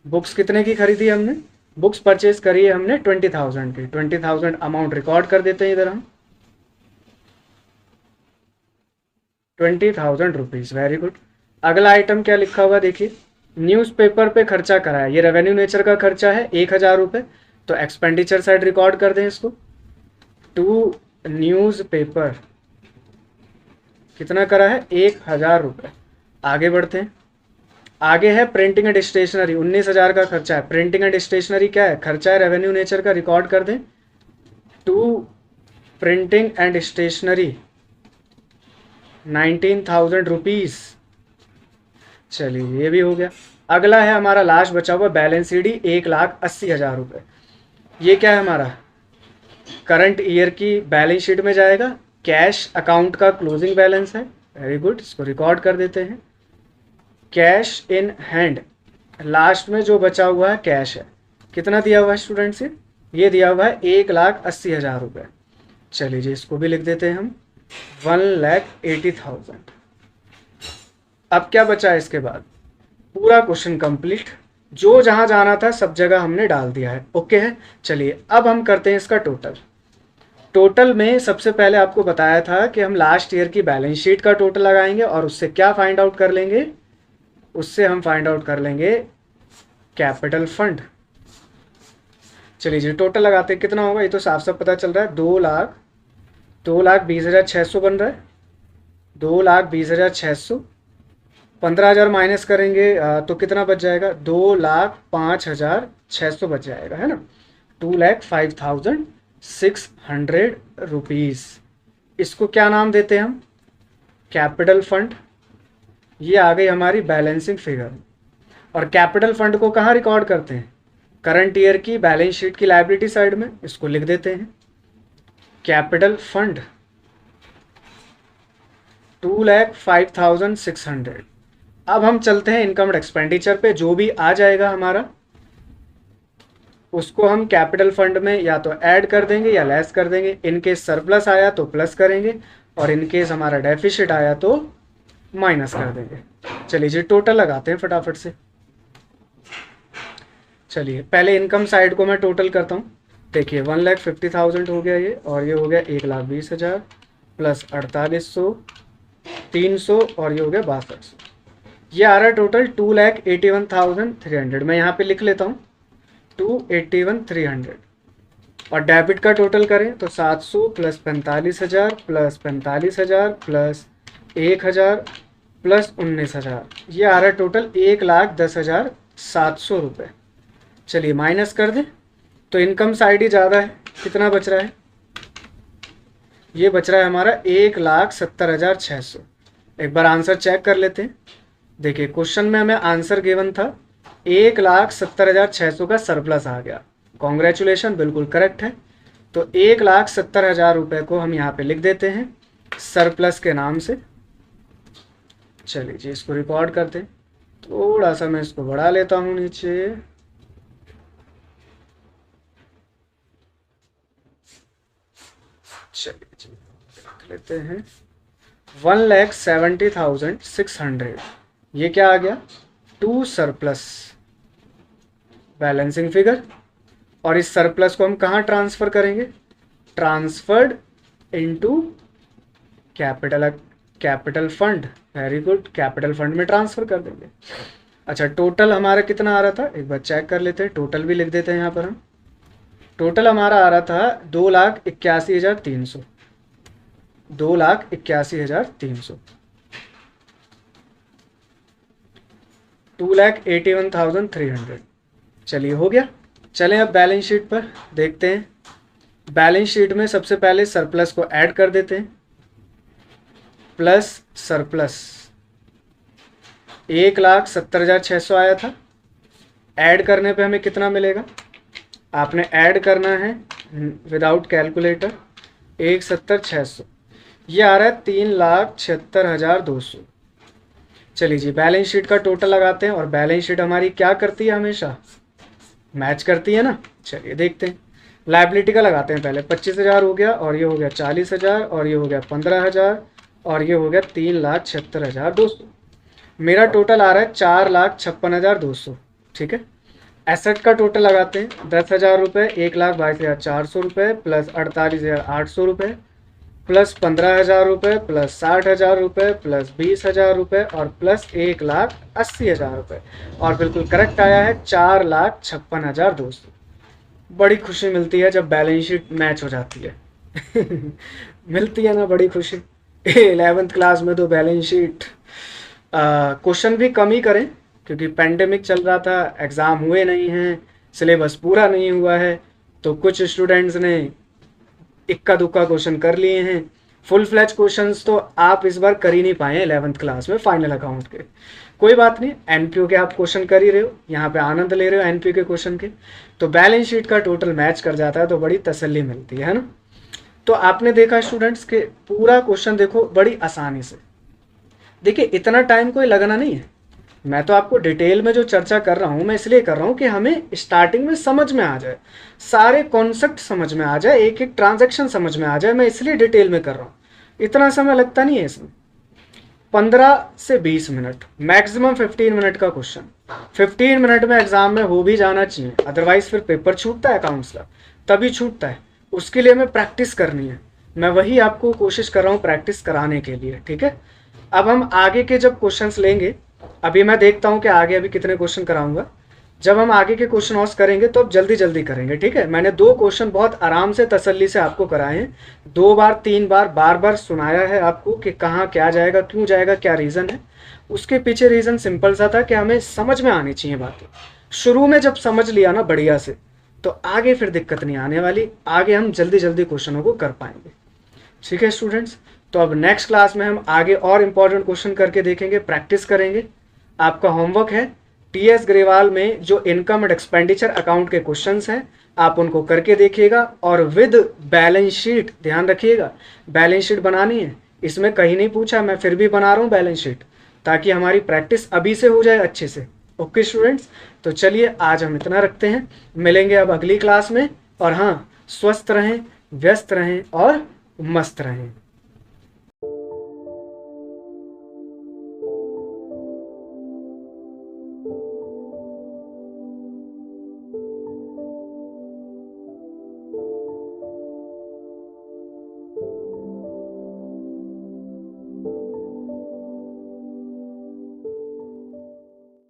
बुक्स कितने की खरीदी हमने, बुक्स परचेज करी है हमने 20,000 की, 20,000 अमाउंट रिकॉर्ड कर देते हैं इधर हम, 20,000 रुपीज़, वेरी गुड। अगला आइटम क्या लिखा हुआ देखिए, न्यूज़पेपर पे खर्चा करा है, ये रेवेन्यू नेचर का खर्चा है 1,000 रुपये, तो एक्सपेंडिचर साइड रिकॉर्ड कर दें इसको। टू न्यूज़पेपर कितना करा है, 1,000 रुपये। आगे बढ़ते हैं। आगे है प्रिंटिंग एंड स्टेशनरी, 19,000 का खर्चा है। प्रिंटिंग एंड स्टेशनरी क्या है, खर्चा है रेवेन्यू नेचर का, रिकॉर्ड कर दें। To printing and stationery 19,000 rupees. चलिए ये भी हो गया। अगला है हमारा लास्ट बचा हुआ बैलेंस शीट 1,80,000 रुपये। ये क्या है हमारा, करंट ईयर की बैलेंस शीट में जाएगा, कैश अकाउंट का क्लोजिंग बैलेंस है, वेरी गुड, इसको रिकॉर्ड कर देते हैं। कैश इन हैंड, लास्ट में जो बचा हुआ है कैश है, कितना दिया हुआ है स्टूडेंट से, ये दिया हुआ है 1,80,000 रुपये। चलिए जी इसको भी लिख देते हैं हम 1,80,000। अब क्या बचा है इसके बाद, पूरा क्वेश्चन कंप्लीट, जो जहां जाना था सब जगह हमने डाल दिया है, ओके है। चलिए अब हम करते हैं इसका टोटल। टोटल में सबसे पहले आपको बताया था कि हम लास्ट ईयर की बैलेंस शीट का टोटल लगाएंगे और उससे क्या फाइंड आउट कर लेंगे, उससे हम फाइंड आउट कर लेंगे कैपिटल फंड। चलिए जी टोटल लगाते हैं, कितना होगा, ये तो साफ साफ पता चल रहा है, 2,20,600 बन रहा है, 2,20,600, 15,000 माइनस करेंगे तो कितना बच जाएगा, 2,05,600 बच जाएगा, है ना, 2,05,600 रुपीज़। इसको क्या नाम देते हैं हम, कैपिटल फंड। ये आ गई हमारी बैलेंसिंग फिगर। और कैपिटल फंड को कहाँ रिकॉर्ड करते हैं, करंट ईयर की बैलेंस शीट की लायबिलिटी साइड में, इसको लिख देते हैं कैपिटल फंड 2,05,600। अब हम चलते हैं इनकम एंड एक्सपेंडिचर पे, जो भी आ जाएगा हमारा उसको हम कैपिटल फंड में या तो ऐड कर देंगे या लेस कर देंगे। इनकेस सरप्लस आया तो प्लस करेंगे और इनकेस हमारा डेफिसिट आया तो माइनस कर देंगे। चलिए जी टोटल लगाते हैं फटाफट से। चलिए पहले इनकम साइड को मैं टोटल करता हूँ। देखिए 1,50,000 हो गया ये, और ये हो गया 1,20,000 प्लस 4,800, 300 और ये हो गया 6200। ये आ रहा है टोटल 2,81,300। मैं यहाँ पे लिख लेता हूँ 281,300। और डेबिट का टोटल करें तो 700 प्लस 45,000 प्लस 45,000 प्लस 1,000 प्लस 19,000, ये आ रहा है टोटल 1,10,700 रुपये। चलिए माइनस कर दें तो इनकम साइड ही ज़्यादा है, कितना बच रहा है? ये बच रहा है हमारा 1,70,600। एक बार आंसर चेक कर लेते हैं। देखिए क्वेश्चन में हमें आंसर गिवन था 1,70,600 का सरप्लस आ गया। कॉन्ग्रेचुलेशन, बिल्कुल करेक्ट है। तो 1,70,000 रुपये को हम यहाँ पे लिख देते हैं सरप्लस के नाम से। चलिए जी इसको रिकॉर्ड करते हैं। थोड़ा सा मैं इसको बढ़ा लेता हूँ नीचे। चलिए जी लिख लेते हैं 1,70,600। ये क्या आ गया? To surplus balancing figure. और इस सरप्लस को हम कहाँ ट्रांसफर करेंगे? Transferred into capital fund. Very good, capital fund में ट्रांसफर कर देंगे। अच्छा टोटल हमारा कितना आ रहा था, एक बार चेक कर लेते हैं। टोटल भी लिख देते हैं यहाँ पर हम। टोटल हमारा आ रहा था 2,81,300। 2,81,300, 2,81,300। चलिए हो गया। चलें अब बैलेंस शीट पर देखते हैं। बैलेंस शीट में सबसे पहले सरप्लस को ऐड कर देते हैं। प्लस सरप्लस 1,70,600 आया था। ऐड करने पे हमें कितना मिलेगा? आपने ऐड करना है विदाउट कैलकुलेटर। 1,70,600 ये आ रहा है 3,76,200। चलिए जी बैलेंस शीट का टोटल लगाते हैं। और बैलेंस शीट हमारी क्या करती है? हमेशा मैच करती है ना। चलिए देखते हैं। लायबिलिटी का लगाते हैं पहले। 25,000 हो गया, और ये हो गया 40,000, और ये हो गया 15,000, और ये हो गया 3,76,200। मेरा टोटल आ रहा है 4,56,200। ठीक है। एसेट का टोटल लगाते हैं। 10,000 रुपये, 1,22,400 रुपये प्लस 48,800 रुपये प्लस 15,000 रुपये प्लस 60,000 रुपये प्लस 20,000 रुपये और प्लस 1,80,000 रुपये। और बिल्कुल करेक्ट आया है 4,56,200। बड़ी खुशी मिलती है जब बैलेंस शीट मैच हो जाती है। मिलती है ना बड़ी खुशी। 11th क्लास में तो बैलेंस शीट क्वेश्चन भी कम ही करें क्योंकि पेंडेमिक चल रहा था, एग्ज़ाम हुए नहीं हैं, सिलेबस पूरा नहीं हुआ है, तो कुछ स्टूडेंट्स ने इक्का दुक्का क्वेश्चन कर लिए हैं। फुल फ्लैच क्वेश्चंस तो आप इस बार कर ही नहीं पाए 11th क्लास में फाइनल अकाउंट के। कोई बात नहीं, एनपीओ के आप क्वेश्चन कर ही रहे हो, यहाँ पे आनंद ले रहे हो एनपीओ के क्वेश्चन के, तो बैलेंस शीट का टोटल मैच कर जाता है तो बड़ी तसल्ली मिलती है ना। तो आपने देखा स्टूडेंट्स के पूरा क्वेश्चन देखो बड़ी आसानी से। देखिए इतना टाइम कोई लगना नहीं है। मैं तो आपको डिटेल में जो चर्चा कर रहा हूँ मैं इसलिए कर रहा हूँ कि हमें स्टार्टिंग में समझ में आ जाए, सारे कॉन्सेप्ट समझ में आ जाए, एक एक ट्रांजैक्शन समझ में आ जाए। मैं इसलिए डिटेल में कर रहा हूँ। इतना समय लगता नहीं है इसमें। 15 से 20 मिनट, मैक्सिमम 15 मिनट का क्वेश्चन 15 मिनट में एग्जाम में हो भी जाना चाहिए, अदरवाइज फिर पेपर छूटता है अकाउंट्स का, तभी छूटता है। उसके लिए हमें प्रैक्टिस करनी है। मैं वही आपको कोशिश कर रहा हूँ प्रैक्टिस कराने के लिए। ठीक है। अब हम आगे के जब क्वेश्चंस लेंगे, अभी मैं देखता हूँ कि आगे अभी कितने क्वेश्चन कराऊंगा। जब हम आगे के क्वेश्चन और करेंगे तो अब जल्दी जल्दी करेंगे। ठीक है। मैंने 2 क्वेश्चन बहुत आराम से तसल्ली से आपको कराए हैं। 2 बार 3 बार बार बार सुनाया है आपको कि कहाँ क्या जाएगा, क्यों जाएगा, क्या रीज़न है। उसके पीछे रीज़न सिंपल सा था कि हमें समझ में आनी चाहिए बातें। शुरू में जब समझ लिया ना बढ़िया से तो आगे फिर दिक्कत नहीं आने वाली, आगे हम जल्दी जल्दी क्वेश्चनों को कर पाएंगे। ठीक है स्टूडेंट्स। तो अब नेक्स्ट क्लास में हम आगे और इम्पोर्टेंट क्वेश्चन करके देखेंगे, प्रैक्टिस करेंगे। आपका होमवर्क है टीएस ग्रेवाल में जो इनकम एंड एक्सपेंडिचर अकाउंट के क्वेश्चंस हैं आप उनको करके देखिएगा और विद बैलेंस शीट। ध्यान रखिएगा बैलेंस शीट बनानी है, इसमें कहीं नहीं पूछा, मैं फिर भी बना रहा हूँ बैलेंस शीट ताकि हमारी प्रैक्टिस अभी से हो जाए अच्छे से। ओके स्टूडेंट्स, तो चलिए आज हम इतना रखते हैं, मिलेंगे अब अगली क्लास में। और हाँ, स्वस्थ रहें, व्यस्त रहें और मस्त रहें।